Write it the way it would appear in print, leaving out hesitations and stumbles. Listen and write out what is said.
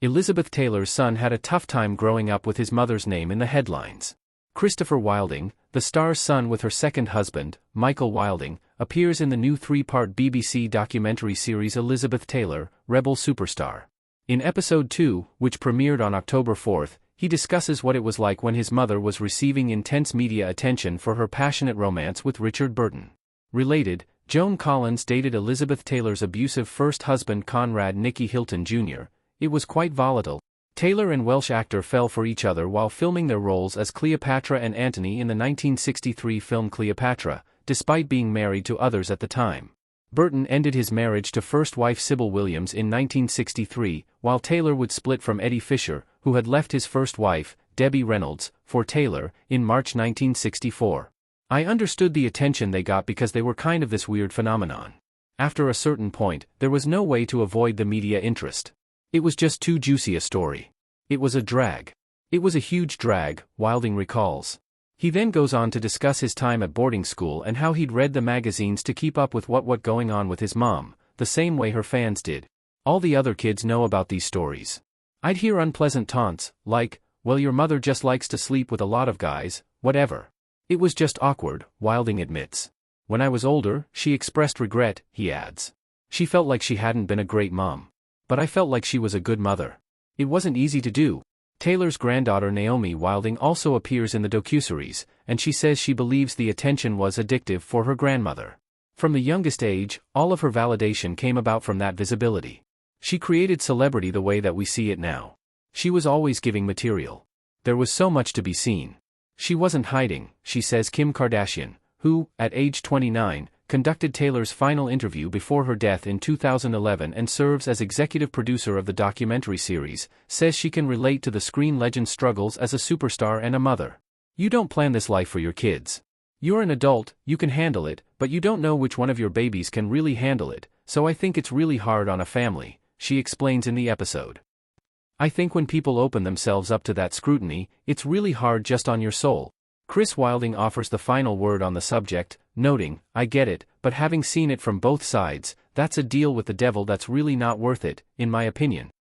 Elizabeth Taylor's son had a tough time growing up with his mother's name in the headlines. Christopher Wilding, the star's son with her second husband, Michael Wilding, appears in the new 3-part BBC documentary series Elizabeth Taylor, Rebel Superstar. In episode 2, which premiered on October 4, he discusses what it was like when his mother was receiving intense media attention for her passionate romance with Richard Burton. Related, Joan Collins dated Elizabeth Taylor's abusive first husband Conrad Nicky Hilton Jr. It was quite volatile. Taylor and Welsh actor fell for each other while filming their roles as Cleopatra and Antony in the 1963 film Cleopatra, despite being married to others at the time. Burton ended his marriage to first wife Sybil Williams in 1963, while Taylor would split from Eddie Fisher, who had left his first wife, Debbie Reynolds, for Taylor, in March 1964. I understood the attention they got because they were kind of this weird phenomenon. After a certain point, there was no way to avoid the media interest. It was just too juicy a story. It was a drag. It was a huge drag, Wilding recalls. He then goes on to discuss his time at boarding school and how he'd read the magazines to keep up with what going on with his mom, the same way her fans did. All the other kids know about these stories. I'd hear unpleasant taunts, like, well, your mother just likes to sleep with a lot of guys, whatever. It was just awkward, Wilding admits. When I was older, she expressed regret, he adds. She felt like she hadn't been a great mom. But I felt like she was a good mother. It wasn't easy to do. Taylor's granddaughter Naomi Wilding also appears in the docuseries, and she says she believes the attention was addictive for her grandmother. From the youngest age, all of her validation came about from that visibility. She created celebrity the way that we see it now. She was always giving material. There was so much to be seen. She wasn't hiding, she says. Kim Kardashian, who, at age 29, conducted Taylor's final interview before her death in 2011 and serves as executive producer of the documentary series, says she can relate to the screen legend's struggles as a superstar and a mother. You don't plan this life for your kids. You're an adult, you can handle it, but you don't know which one of your babies can really handle it, so I think it's really hard on a family, she explains in the episode. I think when people open themselves up to that scrutiny, it's really hard just on your soul. Chris Wilding offers the final word on the subject, noting, I get it, but having seen it from both sides, that's a deal with the devil that's really not worth it, in my opinion.